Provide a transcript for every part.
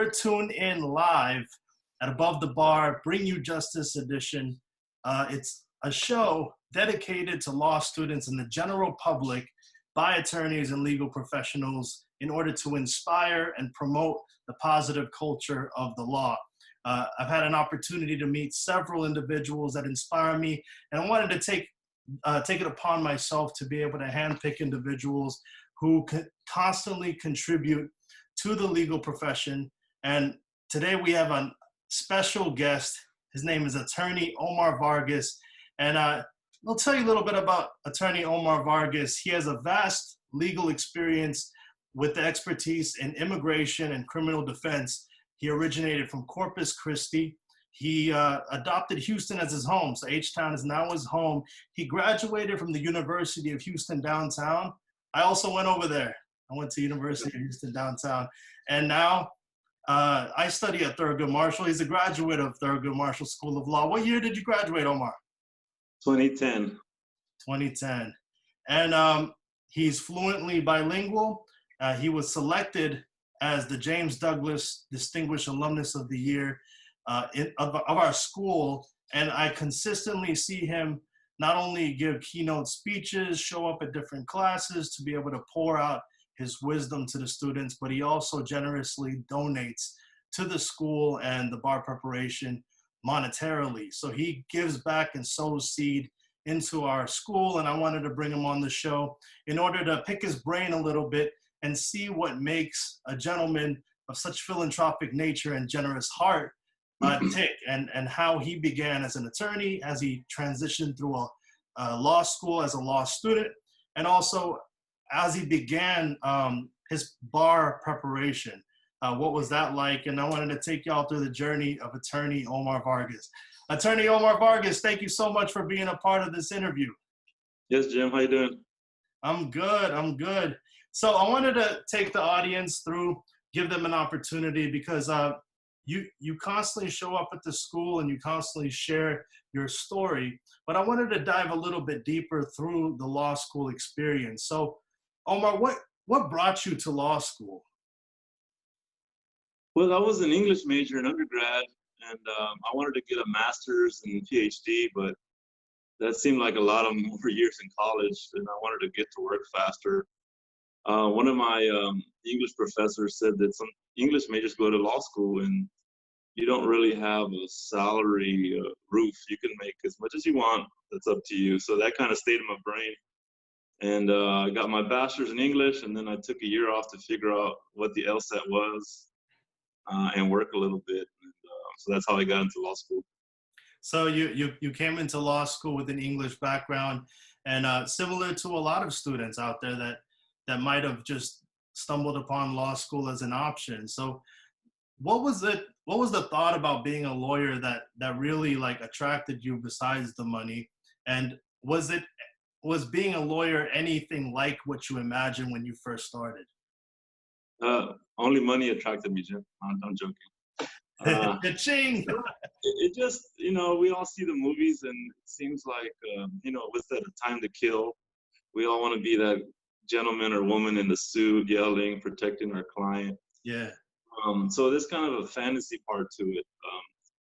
you're tuned in live at Above the Bar, Bring You Justice Edition. It's a show dedicated to law students and the general public by attorneys and legal professionals in order to inspire and promote the positive culture of the law. I've had an opportunity to meet several individuals that inspire me, and I wanted to take it upon myself to be able to handpick individuals who constantly contribute to the legal profession. And today we have a special guest. His name is Attorney Omar Vargas. And I'll tell you a little bit about Attorney Omar Vargas. He has a vast legal experience with the expertise in immigration and criminal defense. He originated from Corpus Christi. He adopted Houston as his home, so H-Town is now his home. He graduated from the University of Houston downtown. I also went over there. I went to University of Houston downtown. And now I study at Thurgood Marshall. He's a graduate of Thurgood Marshall School of Law. What year did you graduate, Omar? 2010. 2010. And he's fluently bilingual. He was selected as the James Douglas Distinguished Alumnus of the Year of our school. And I consistently see him not only give keynote speeches, show up at different classes to be able to pour out his wisdom to the students, but he also generously donates to the school and the bar preparation monetarily. So he gives back and sows seed into our school, and I wanted to bring him on the show in order to pick his brain a little bit and see what makes a gentleman of such philanthropic nature and generous heart tick, and how he began as an attorney, as he transitioned through a law school as a law student, and also as he began his bar preparation. What was that like? And I wanted to take y'all through the journey of Attorney Omar Vargas. Attorney Omar Vargas, thank you so much for being a part of this interview. Yes, Jim, how you doing? I'm good. So I wanted to take the audience through, give them an opportunity, because you constantly show up at the school and you constantly share your story, but I wanted to dive a little bit deeper through the law school experience. So Omar, what brought you to law school? Well, I was an English major in undergrad, and I wanted to get a master's and PhD, but that seemed like a lot of more years in college, and I wanted to get to work faster. One of my English professors said that some English majors go to law school and you don't really have a salary roof. You can make as much as you want. That's up to you. So that kind of stayed in my brain. And I got my bachelor's in English, and then I took a year off to figure out what the LSAT was and work a little bit. And, so that's how I got into law school. So you came into law school with an English background, and similar to a lot of students out there that might have just stumbled upon law school as an option. So what was the thought about being a lawyer that really like attracted you besides the money? And was being a lawyer anything like what you imagined when you first started? Only money attracted me, Jim. I'm joking. Ka-ching! It just, we all see the movies, and it seems like, what's that, A Time to Kill? We all want to be that gentleman or woman in the suit, yelling, protecting our client. Yeah. So there's kind of a fantasy part to it.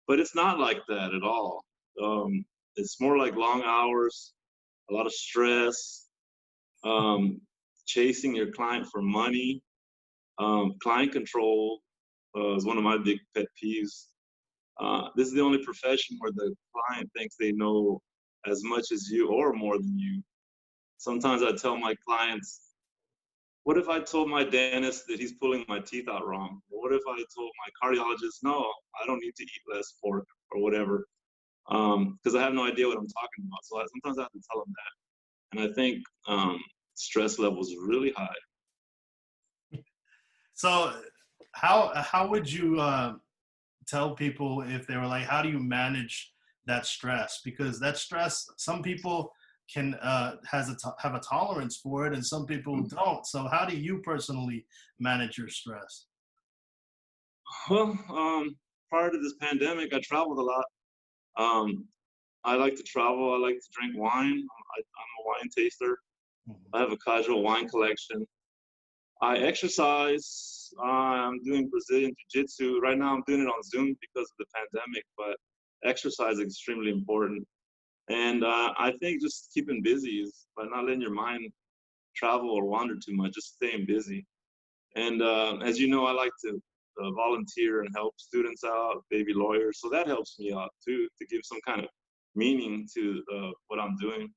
But it's not like that at all. It's more like long hours, a lot of stress, chasing your client for money. Client control is one of my big pet peeves. This is the only profession where the client thinks they know as much as you or more than you. Sometimes I tell my clients, what if I told my dentist that he's pulling my teeth out wrong? Or what if I told my cardiologist, no, I don't need to eat less pork or whatever? Because I have no idea what I'm talking about. So sometimes I have to tell them that. And I think stress levels are really high. So how would you tell people if they were like, how do you manage that stress? Because that stress, some people can have a tolerance for it, and some people don't. So how do you personally manage your stress? Well, prior to this pandemic, I traveled a lot. I like to travel. I like to drink wine. I'm a wine taster. I have a casual wine collection. I exercise I'm doing Brazilian Jiu-Jitsu. Right now I'm doing it on Zoom because of the pandemic, but exercise is extremely important. And I think just keeping busy is by not letting your mind travel or wander too much, just staying busy. And as you know, I like to volunteer and help students out, baby lawyers. So that helps me out too, to give some kind of meaning to what I'm doing.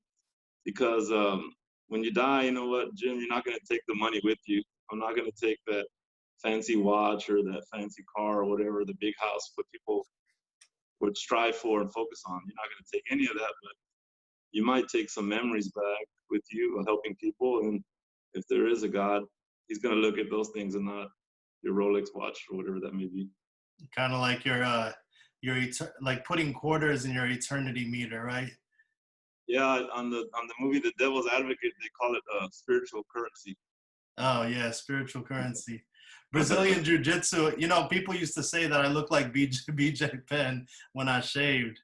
Because when you die, you know what, Jim, you're not going to take the money with you. I'm not going to take that fancy watch or that fancy car or whatever, the big house, what people would strive for and focus on. You're not going to take any of that, but you might take some memories back with you helping people. And if there is a God, he's going to look at those things and not your Rolex watch or whatever that may be. Kind of like like putting quarters in your eternity meter, right? Yeah, on the movie The Devil's Advocate, they call it spiritual currency. Oh yeah, spiritual currency. Brazilian Jiu-Jitsu, you know, people used to say that I look like BJ Penn when I shaved.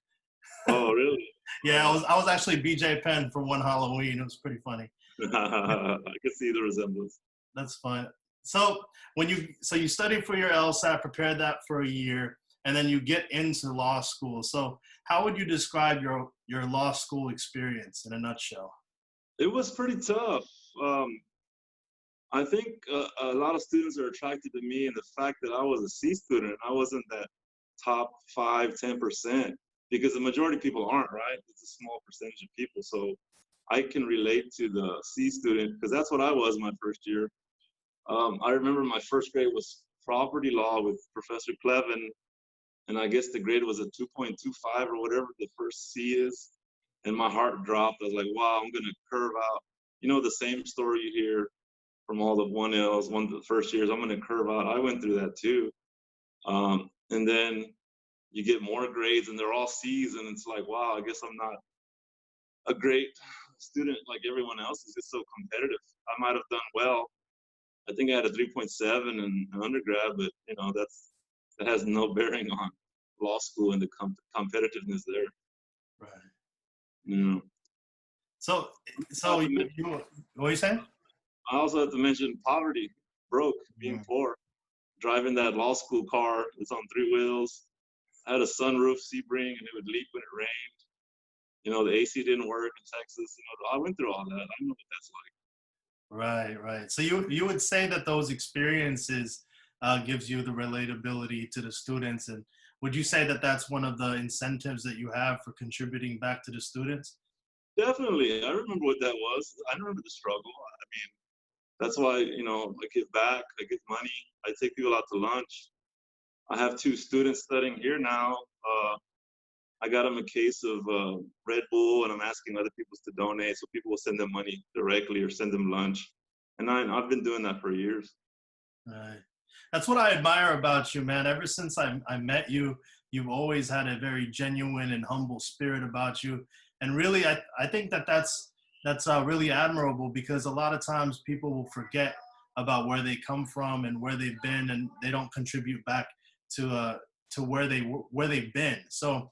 Oh, really? Yeah, I was actually BJ Penn for one Halloween. It was pretty funny. I can see the resemblance. That's fun. So you studied for your LSAT, prepared that for a year, and then you get into law school. So how would you describe your law school experience in a nutshell? It was pretty tough. I think a lot of students are attracted to me and the fact that I was a C student. I wasn't that top 5-10%, because the majority of people aren't, right? It's a small percentage of people. So I can relate to the C student because that's what I was my first year. I remember my first grade was property law with Professor Clevin, and I guess the grade was a 2.25 or whatever the first C is. And my heart dropped. I was like, wow, I'm going to curve out. You know, the same story you hear from all the 1Ls, the first years, I'm going to curve out. I went through that too. And then you get more grades and they're all C's, and it's like, wow, I guess I'm not a great student like everyone else. It's just so competitive. I might have done well. I think I had a 3.7 in undergrad, but you know, that has no bearing on law school and the competitiveness there. Right. You know. So you what are you saying? I also have to mention poverty, broke, being poor, driving that law school car that's on 3 wheels. I had a sunroof, Sebring, and it would leak when it rained. You know, the AC didn't work in Texas. You know, I went through all that. I know what that's like. Right. So you would say that those experiences gives you the relatability to the students, and would you say that that's one of the incentives that you have for contributing back to the students? Definitely. I remember what that was. I remember the struggle. I mean, that's why, you know, I give back, I give money, I take people out to lunch. I have 2 students studying here now. I got them a case of Red Bull, and I'm asking other people to donate, so people will send them money directly or send them lunch. And I've been doing that for years. Right. That's what I admire about you, man. Ever since I met you, you've always had a very genuine and humble spirit about you. And really, I think that's really admirable, because a lot of times people will forget about where they come from and where they've been, and they don't contribute back to where they've been. So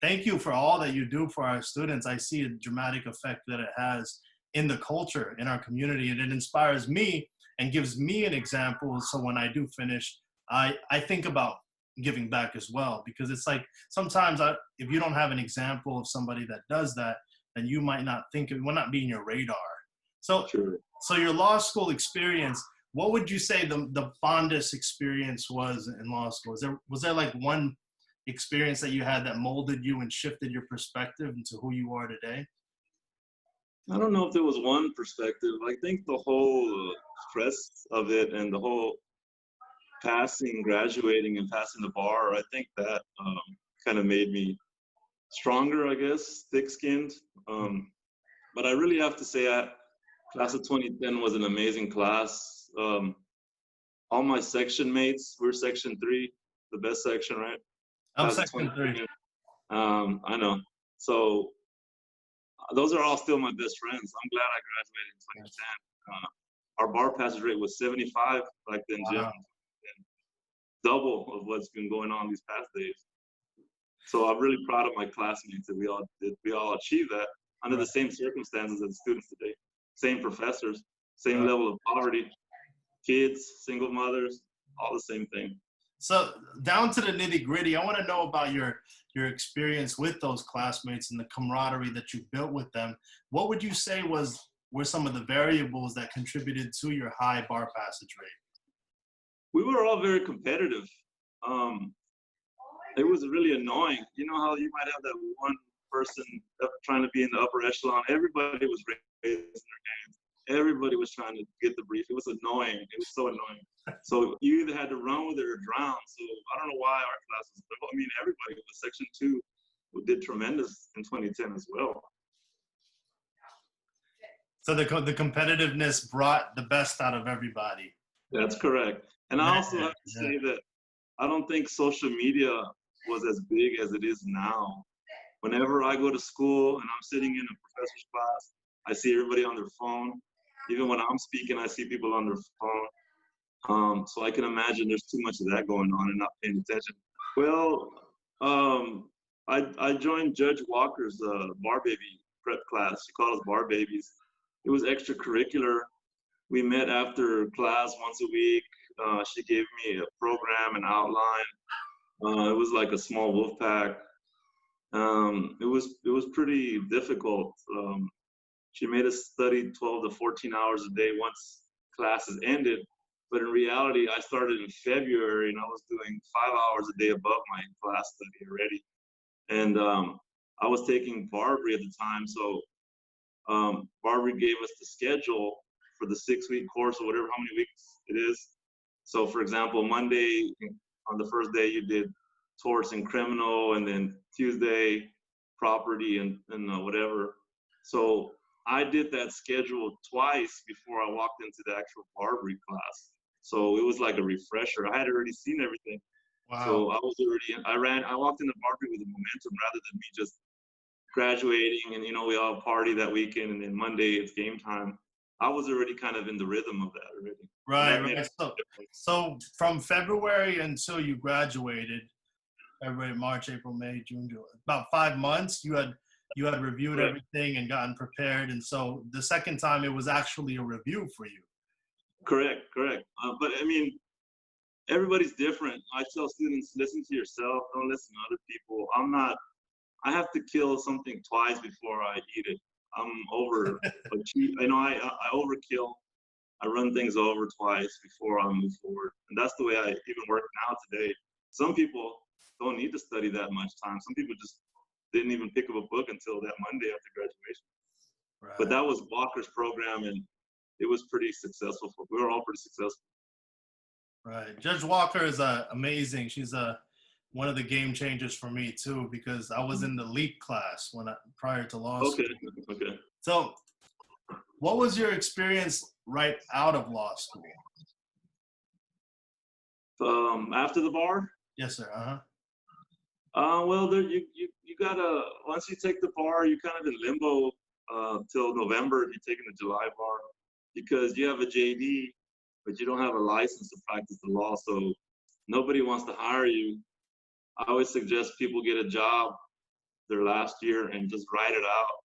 thank you for all that you do for our students. I see a dramatic effect that it has in the culture, in our community, and it inspires me and gives me an example. So when I do finish, I think about giving back as well, because it's like sometimes if you don't have an example of somebody that does that, then you might not think it will not be in your radar. So, Sure. So your law school experience, what would you say the fondest experience was in law school? Was there like one experience that you had that molded you and shifted your perspective into who you are today? I don't know if there was one perspective. I think the whole stress of it and the whole graduating and passing the bar, I think that kind of made me stronger, I guess, thick-skinned. But I really have to say class of 2010 was an amazing class. All my section mates, we're section 3, the best section, right? I'm Class of section 3. I know. So those are all still my best friends. I'm glad I graduated in 2010. Our bar passage rate was 75 back then, Jim. Wow. Double of what's been going on these past days. So I'm really proud of my classmates that we all achieved that under the same circumstances as students today. Same professors, same level of poverty, kids, single mothers, all the same thing. So down to the nitty gritty, I want to know about your experience with those classmates and the camaraderie that you built with them. What would you say were some of the variables that contributed to your high bar passage rate? We were all very competitive. Um, it was really annoying. You know how you might have that one person trying to be in the upper echelon. Everybody was raising their hands. Everybody was trying to get the brief. It was annoying. It was so annoying. So you either had to run with it or drown. So I don't know why our classes, I mean, everybody was Section 2 who did tremendous in 2010 as well. So the competitiveness brought the best out of everybody. That's correct. And I also have to say that I don't think social media was as big as it is now. Whenever I go to school and I'm sitting in a professor's class, I see everybody on their phone. Even when I'm speaking, I see people on their phone. So I can imagine there's too much of that going on and not paying attention. Well, I joined Judge Walker's bar baby prep class. She called us bar babies. It was extracurricular. We met after class once a week. She gave me a program, an outline. It was like a small wolf pack. It was pretty difficult. She made us study 12 to 14 hours a day once classes ended. But in reality, I started in February and I was doing 5 hours a day above my class study already. And I was taking Barbary at the time. So Barbary gave us the schedule for the 6-week course or whatever, how many weeks it is. So for example, Monday, on the first day you did torts and criminal, and then Tuesday, property and whatever. So I did that schedule twice before I walked into the actual Barbary class. So it was like a refresher. I had already seen everything. Wow. So I was already, I walked into Barbary with a momentum rather than me just graduating and, you know, we all party that weekend and then Monday it's game time. I was already kind of in the rhythm of that already. Right. So from February until you graduated, February, March, April, May, June, July, about 5 months, you had reviewed everything and gotten prepared. And so the second time it was actually a review for you. Correct. But I mean, everybody's different. I tell students, listen to yourself, don't listen to other people. I have to kill something twice before I eat it. I'm over, I overkill. I run things over twice before I move forward. And that's the way I even work now today. Some people don't need to study that much time. Some people just didn't even pick up a book until that Monday after graduation. Right. But that was Walker's program, and it was pretty successful. We were all pretty successful. Right. Judge Walker is amazing. She's one of the game changers for me too, because I was in the LEAP class prior to law school. Okay. So what was your experience right out of law school? After the bar? Yes, sir. Well, you gotta, once you take the bar, you're kind of in limbo till November if you're taking the July bar, because you have a JD, but you don't have a license to practice the law, so nobody wants to hire you. I always suggest people get a job their last year and just ride it out.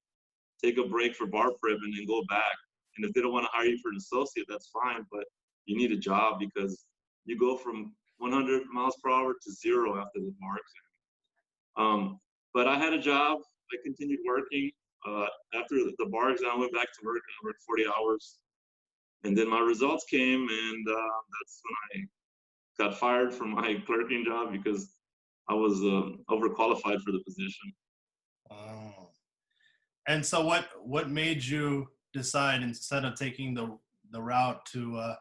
Take a break for bar prep and then go back. And if they don't want to hire you for an associate, that's fine, but you need a job because you go from 100 miles per hour to 0 after the bar exam. But I had a job. I continued working. After the bar exam, I went back to work and I worked 40 hours. And then my results came, and that's when I got fired from my clerking job because I was overqualified for the position. Oh. And so what made you decide, instead of taking the route to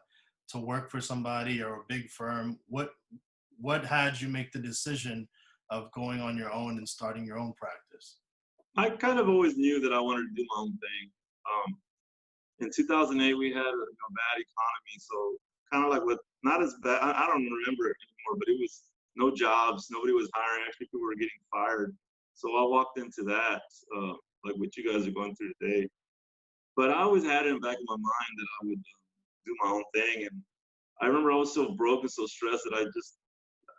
work for somebody or a big firm, what had you make the decision of going on your own and starting your own practice? I kind of always knew that I wanted to do my own thing. In 2008, we had a bad economy, so kind of like not as bad. I don't remember it anymore, but it was no jobs, nobody was hiring. Actually, people were getting fired. So I walked into that, like what you guys are going through today. But I always had it in the back of my mind that I would do my own thing. And I remember I was so broke and so stressed that I just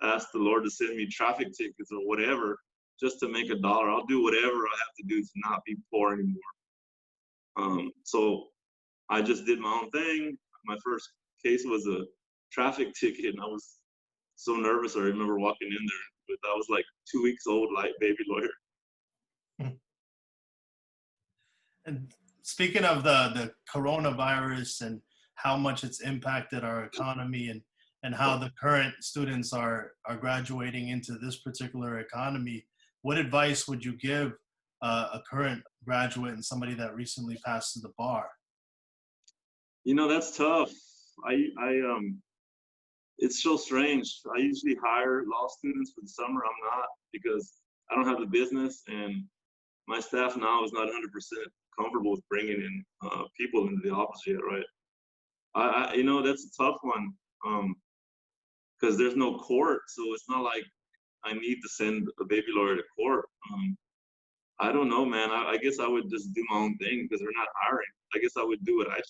asked the Lord to send me traffic tickets or whatever, just to make $1. I'll do whatever I have to do to not be poor anymore. So I just did my own thing. My first case was a traffic ticket, and I was so nervous. I remember walking in there, but I was like 2 weeks old, like baby lawyer. And speaking of the coronavirus and how much it's impacted our economy and how the current students are graduating into this particular economy, what advice would you give a current graduate and somebody that recently passed to the bar? You know, that's tough. It's so strange. I usually hire law students for the summer. I'm not, because I don't have the business, and my staff now is not 100% comfortable with bringing in people into the office yet, right? You know, that's a tough one, because there's no court, so it's not like I need to send a baby lawyer to court. I don't know, man. I guess I would just do my own thing because they're not hiring. I guess I would do what I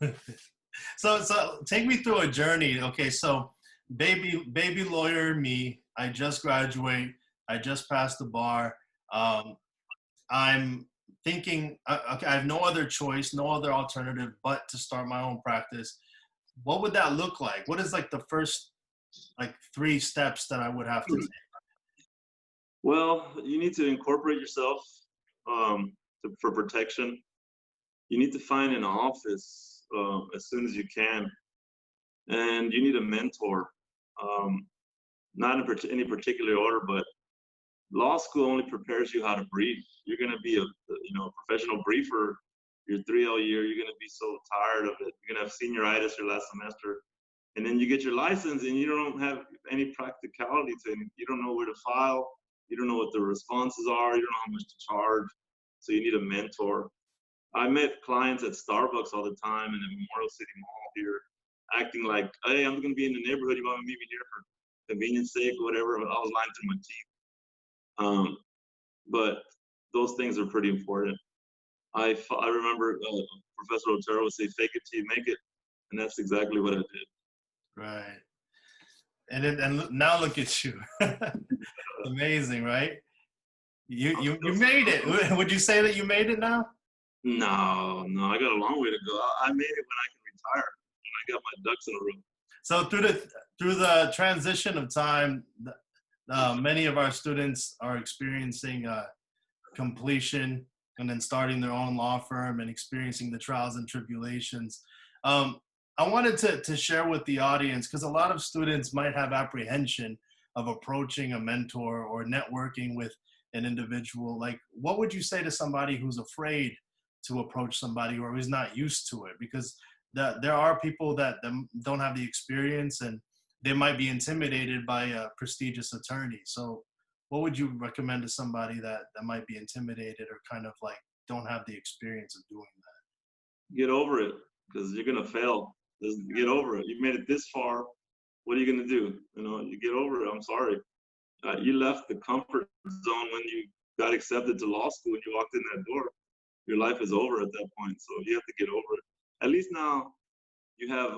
should. So take me through a journey. Okay, so baby lawyer me, I just graduate, I just passed the bar. I'm thinking, okay, I have no other choice, no other alternative but to start my own practice. What would that look like? What is like the first like 3 steps that I would have to take? Well, you need to incorporate yourself for protection. You need to find an office as soon as you can, and you need a mentor. Not in any particular order, but law school only prepares you how to brief. You're going to be a professional briefer your 3L year. You're going to be so tired of it. You're going to have senioritis your last semester, and then you get your license, and you don't have any practicality to it. You don't know where to file. You don't know what the responses are. You don't know how much to charge. So you need a mentor. I met clients at Starbucks all the time and at Memorial City Mall here, acting like, hey, I'm going to be in the neighborhood. You want to meet me here for convenience sake or whatever. But I was lying through my teeth. But those things are pretty important. I remember Professor Otero would say, fake it till you make it. And that's exactly what I did. Right. And now look at you. Amazing, right? You made it. Would you say that you made it now? No, I got a long way to go. I made it when I can retire, when I got my ducks in a row. So through the transition of time, many of our students are experiencing completion and then starting their own law firm and experiencing the trials and tribulations. I wanted to share with the audience, because a lot of students might have apprehension of approaching a mentor or networking with an individual. Like, what would you say to somebody who's afraid to approach somebody or who's not used to it? Because there are people that don't have the experience and they might be intimidated by a prestigious attorney. So what would you recommend to somebody that might be intimidated or kind of like don't have the experience of doing that? Get over it, because you're going to fail. Just get over it. You made it this far. What are you going to do? You get over it. I'm sorry. You left the comfort zone when you got accepted to law school and you walked in that door. Your life is over at that point. So you have to get over it. At least now you have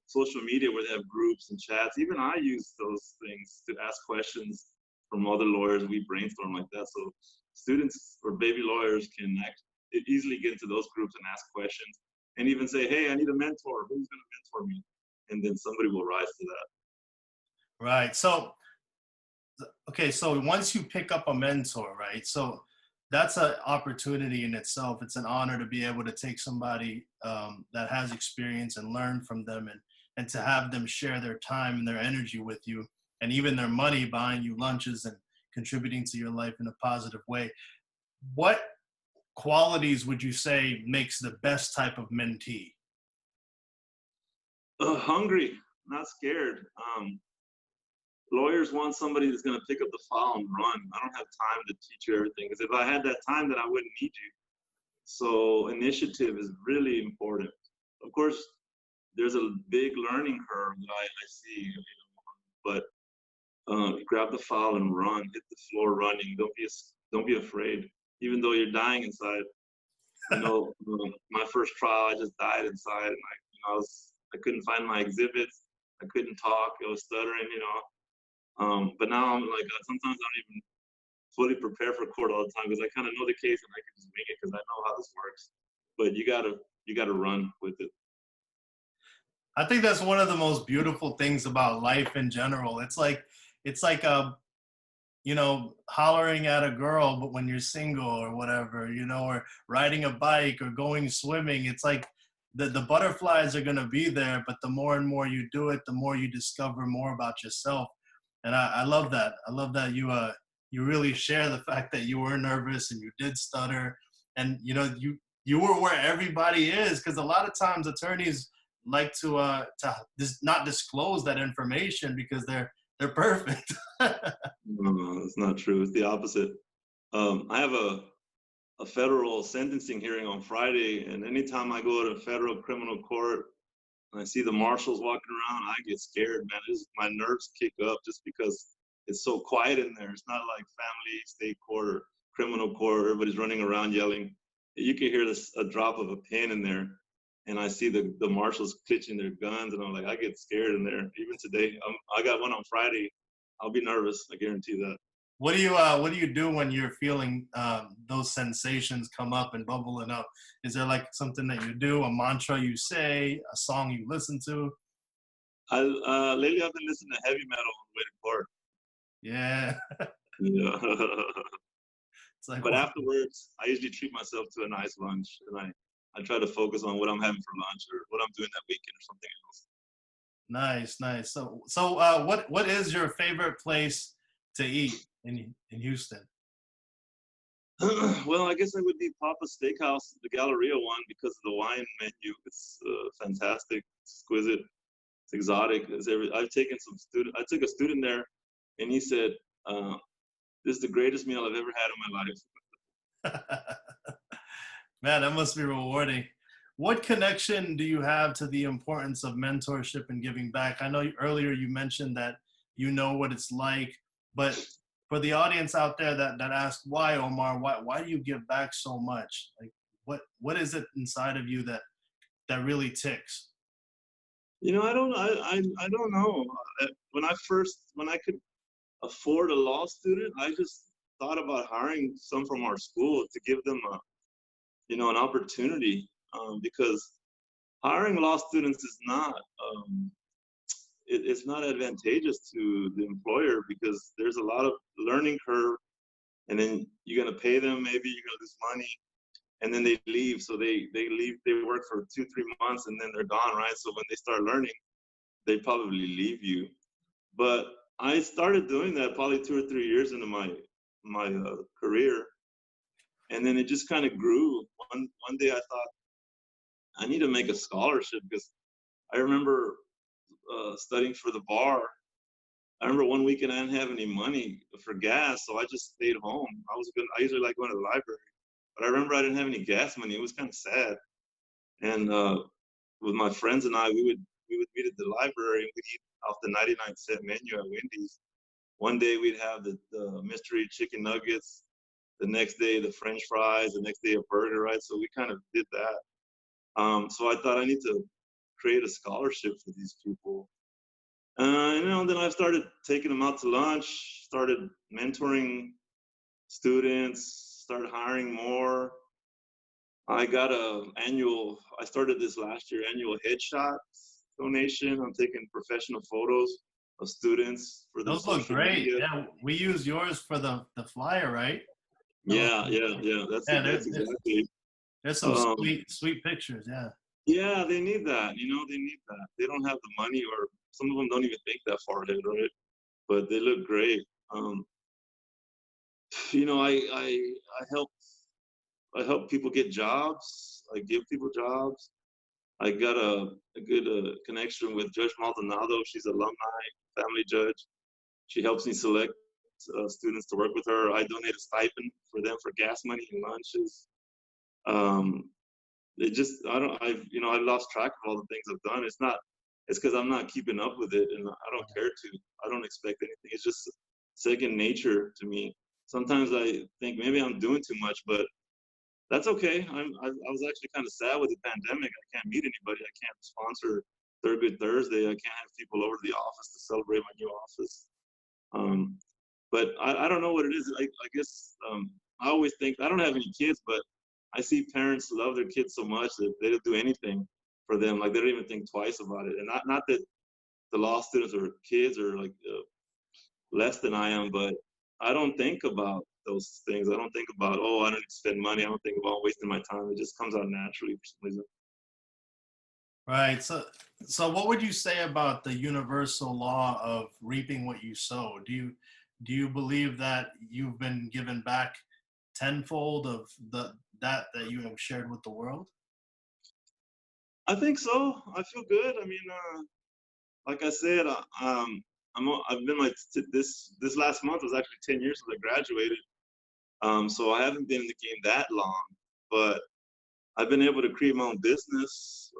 social media where they have groups and chats. Even I use those things to ask questions from other lawyers. We brainstorm like that. So students or baby lawyers can easily get into those groups and ask questions and even say, hey, I need a mentor. Who's going to mentor me? And then somebody will rise to that. Right. So, okay. So once you pick up a mentor, right? So that's an opportunity in itself. It's an honor to be able to take somebody that has experience and learn from them and to have them share their time and their energy with you and even their money buying you lunches and contributing to your life in a positive way. What qualities would you say makes the best type of mentee? Hungry, not scared. Lawyers want somebody that's going to pick up the file and run. I don't have time to teach you everything, because if I had that time, then I wouldn't need you. So initiative is really important. Of course, there's a big learning curve that I see, but grab the file and run, hit the floor running. Don't be afraid, even though you're dying inside. My first trial, I just died inside, and I couldn't find my exhibits. I couldn't talk. I was stuttering, But now I'm like, sometimes I don't even fully prepare for court all the time because I kind of know the case and I can just make it because I know how this works. But you gotta run with it. I think that's one of the most beautiful things about life in general. It's like a, you know, hollering at a girl, but when you're single or whatever, you know, or riding a bike or going swimming, it's like the butterflies are gonna be there, but the more and more you do it, the more you discover more about yourself. And I love that. I love that you really share the fact that you were nervous and you did stutter, and you know you were where everybody is, because a lot of times attorneys like to not disclose that information because they're perfect. No, it's not true. It's the opposite. I have a federal sentencing hearing on Friday, and anytime I go to federal criminal court and I see the marshals walking around, I get scared, man. My nerves kick up just because it's so quiet in there. It's not like family, state court, or criminal court. Everybody's running around yelling. You can hear a drop of a pin in there, and I see the marshals clenching their guns, and I'm like, I get scared in there. Even today, I got one on Friday. I'll be nervous. I guarantee that. What do you do when you're feeling those sensations come up and bubbling up? Is there like something that you do, a mantra you say, a song you listen to? Lately I've been listening to heavy metal on the way to court. Yeah. Yeah. It's like, But afterwards, I usually treat myself to a nice lunch, and I try to focus on what I'm having for lunch or what I'm doing that weekend or something else. nice, nice. What is your favorite place to eat in Houston? Well, I guess it would be Papa's Steakhouse, the Galleria one, because of the wine menu. It's fantastic, exquisite, it's exotic. I've taken some student. I took a student there, and he said, uh, "This is the greatest meal I've ever had in my life." Man, that must be rewarding. What connection do you have to the importance of mentorship and giving back? I know earlier you mentioned that you know what it's like, but for the audience out there that asks why, Omar, why do you give back so much? Like, what is it inside of you that really ticks? I don't know. When I could afford a law student, I just thought about hiring some from our school to give them an opportunity, because hiring law students is not it's not advantageous to the employer because there's a lot of learning curve, and then you're going to pay them, maybe you're going to lose money, and then they leave. So they leave, they work for 2-3 months, and then they're gone, right? So when they start learning, they probably leave you. But I started doing that probably 2 or 3 years into my career, and then it just kind of grew. One day I thought I need to make a scholarship, because I remember studying for the bar. I remember one weekend I didn't have any money for gas, so I just stayed home. I usually like going to the library, but I remember I didn't have any gas money. It was kind of sad. And with my friends and I, we would meet at the library and we'd eat off the 99-cent menu at Wendy's. One day we'd have the mystery chicken nuggets. The next day the French fries. The next day a burger, right? So we kind of did that. So I thought I need to create a scholarship for these people. Then I started taking them out to lunch, started mentoring students, started hiring more. I started this last year, annual headshot donation. I'm taking professional photos of students for their Those look social great. media. Yeah, we use yours for the flyer, right? Those, Yeah. yeah, That's exactly. there's some Um, sweet pictures. Yeah. yeah, they need that. They need that. They don't have the money, or some of them don't even think that far ahead, right? But they look great. Um, I help people get jobs. I give people jobs. I got a good connection with Judge Maldonado. She's an alumni family judge. She helps me select students to work with her. I donate a stipend for them for gas money and lunches. Um, I've lost track of all the things I've done. It's because I'm not keeping up with it, and I don't care to. I don't expect anything. It's just second nature to me. Sometimes I think maybe I'm doing too much, but that's okay. I was actually kind of sad with the pandemic. I can't meet anybody. I can't sponsor Thurgood Thursday. I can't have people over to the office to celebrate my new office. Um, but I don't know what it is. I guess I always think I don't have any kids, but I see parents love their kids so much that they'll do anything. for them. Like they don't even think twice about it. And not that the law students or kids are like less than I am, but I don't think about those things. I don't think about, oh, I don't need to spend money. I don't think about wasting my time. It just comes out naturally for some reason. Right. So what would you say about the universal law of reaping what you sow? Do you believe that you've been given back tenfold of that you have shared with the world? I think so. I feel good. I mean, like I said, I've been this last month was actually 10 years since I graduated. So I haven't been in the game that long, but I've been able to create my own business.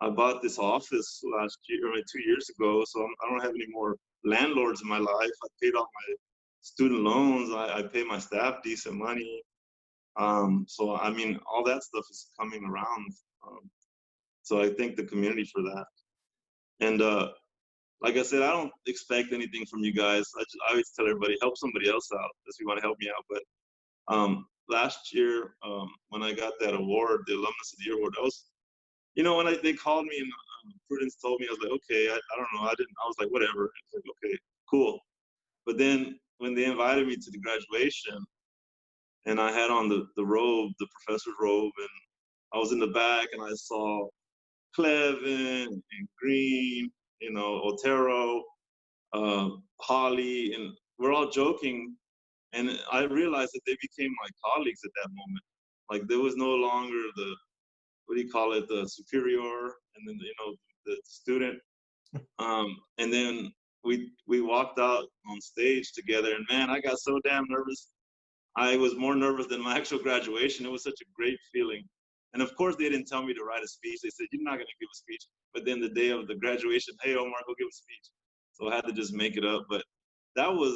I bought this office last year, or 2 years ago, so I don't have any more landlords in my life. I paid off my student loans. I pay my staff decent money. So I mean, all that stuff is coming around. So I thank the community for that. And like I said, I don't expect anything from you guys. I always tell everybody, help somebody else out if you want to help me out. But last year, when I got that award, the Alumnus of the Year award, I was, when they called me and Prudence told me, I was like, okay, I don't know. I was like, whatever. It's like, okay, cool. But then when they invited me to the graduation and I had on the robe, the professor's robe, and I was in the back and I saw Clevin and Green, Otero, Holly, and we're all joking. And I realized that they became my colleagues at that moment. Like there was no longer the superior, and then the student. And then we walked out on stage together, and man, I got so damn nervous. I was more nervous than my actual graduation. It was such a great feeling. And of course, they didn't tell me to write a speech. They said, you're not going to give a speech. But then the day of the graduation, hey, Omar, go give a speech. So I had to just make it up. But that was,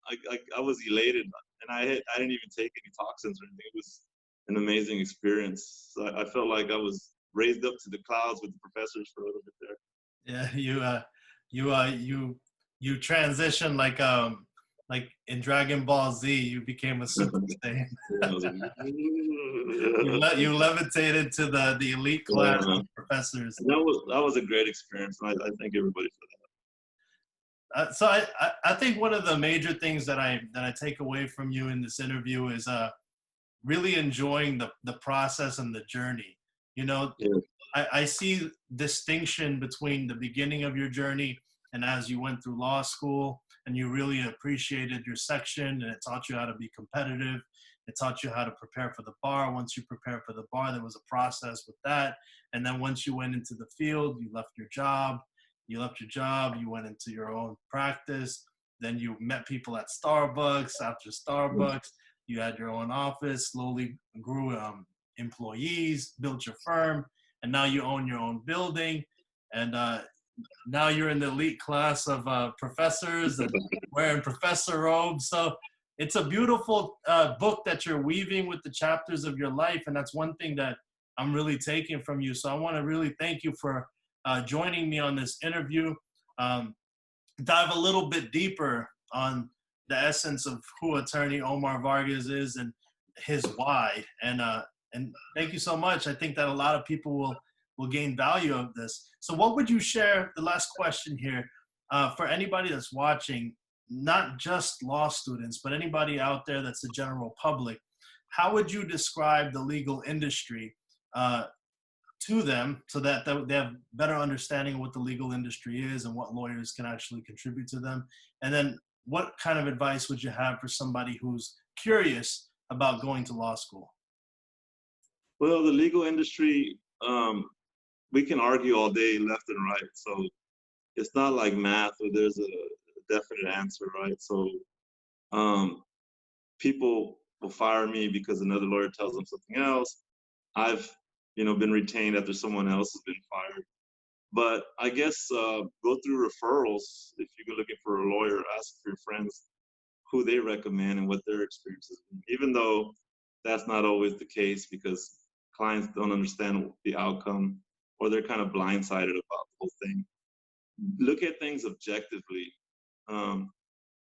I was elated. And I didn't even take any toxins or anything. It was an amazing experience. So I felt like I was raised up to the clouds with the professors for a little bit there. Yeah, you transitioned like in Dragon Ball Z, you became a Super Saiyan. You levitated to the elite class of professors. That was a great experience, and I thank everybody for that. So I think one of the major things that I take away from you in this interview is really enjoying the process and the journey. Yeah. I see distinction between the beginning of your journey and as you went through law school and you really appreciated your section and it taught you how to be competitive. It taught you how to prepare for the bar. Once you prepared for the bar, there was a process with that. And then once you went into the field, you left your job, you went into your own practice. Then you met people at Starbucks. After Starbucks, you had your own office, slowly grew employees, built your firm, and now you own your own building. And now you're in the elite class of professors and wearing professor robes. So it's a beautiful book that you're weaving with the chapters of your life. And that's one thing that I'm really taking from you. So I want to really thank you for joining me on this interview. Dive a little bit deeper on the essence of who Attorney Omar Vargas is and his why. And thank you so much. I think that a lot of people will gain value of this. So what would you share, the last question here, for anybody that's watching, not just law students, but anybody out there that's the general public, how would you describe the legal industry to them so that they have better understanding of what the legal industry is and what lawyers can actually contribute to them? And then what kind of advice would you have for somebody who's curious about going to law school? Well, the legal industry, we can argue all day left and right. So it's not like math where there's a definite answer, right? So people will fire me because another lawyer tells them something else. I've been retained after someone else has been fired. But I guess go through referrals. If you're looking for a lawyer, ask your friends who they recommend and what their experience has been. Even though that's not always the case because clients don't understand the outcome or they're kind of blindsided about the whole thing. Look at things objectively.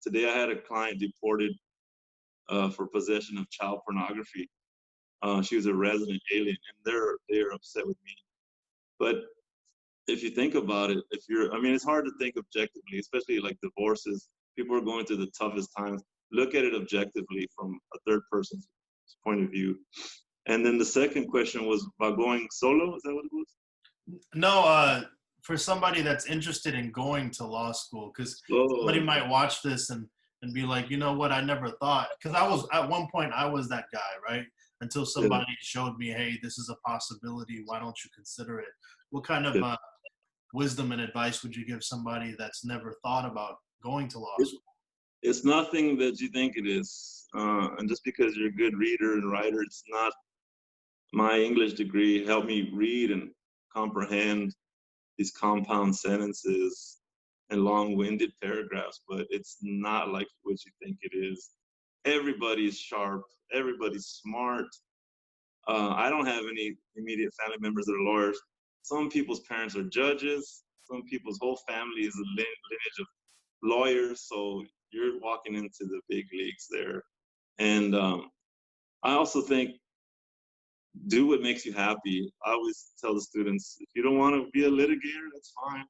Today I had a client deported for possession of child pornography. She was a resident alien, and they're upset with me. But if you think about it, I mean, it's hard to think objectively, especially like divorces. People are going through the toughest times. Look at it objectively from a third person's point of view. And then the second question was about going solo. Is that what it was? No, for somebody that's interested in going to law school, because somebody might watch this and be like, you know what, I never thought, because at one point I was that guy, right? Until somebody showed me, hey, this is a possibility. Why don't you consider it? What kind of wisdom and advice would you give somebody that's never thought about going to law school? It's nothing that you think it is. And just because you're a good reader and writer, it's not. My English degree helped me read and comprehend these compound sentences and long-winded paragraphs, but it's not like what you think it is. Everybody's sharp. Everybody's smart. I don't have any immediate family members that are lawyers. Some people's parents are judges. Some people's whole family is a lineage of lawyers. So you're walking into the big leagues there. And I also think do what makes you happy. I always tell the students, if you don't want to be a litigator, that's fine.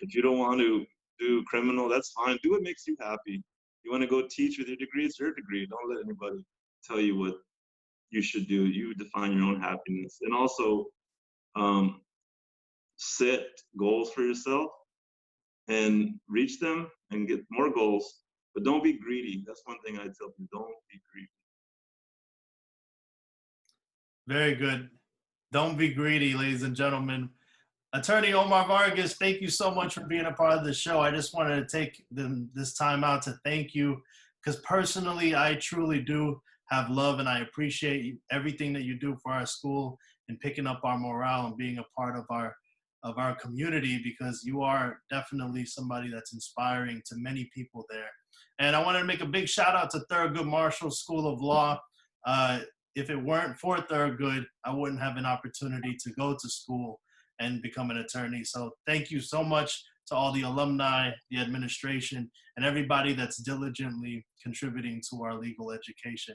If you don't want to do criminal, that's fine. Do what makes you happy. You want to go teach with your degree, it's your degree. Don't let anybody tell you what you should do. You define your own happiness. And also set goals for yourself and reach them and get more goals. But don't be greedy. That's one thing I tell people. Don't be greedy. Very good. Don't be greedy, ladies and gentlemen. Attorney Omar Vargas, thank you so much for being a part of the show. I just wanted to take this time out to thank you, because personally, I truly do have love and I appreciate everything that you do for our school and picking up our morale and being a part of our community, because you are definitely somebody that's inspiring to many people there. And I wanted to make a big shout out to Thurgood Marshall School of Law. If it weren't for Thurgood, I wouldn't have an opportunity to go to school and become an attorney. So thank you so much to all the alumni, the administration, and everybody that's diligently contributing to our legal education.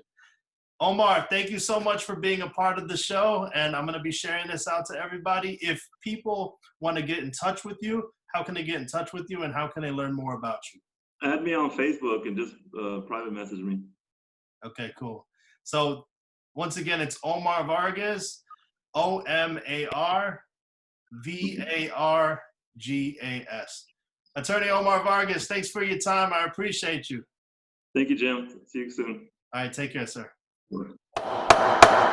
Omar, thank you so much for being a part of the show, and I'm going to be sharing this out to everybody. If people want to get in touch with you, how can they get in touch with you, and how can they learn more about you? Add me on Facebook and just private message me. Okay, cool. So once again, it's Omar Vargas, OMARVARGAS. Attorney Omar Vargas, thanks for your time. I appreciate you. Thank you, Jim. See you soon. All right, take care, sir. Bye.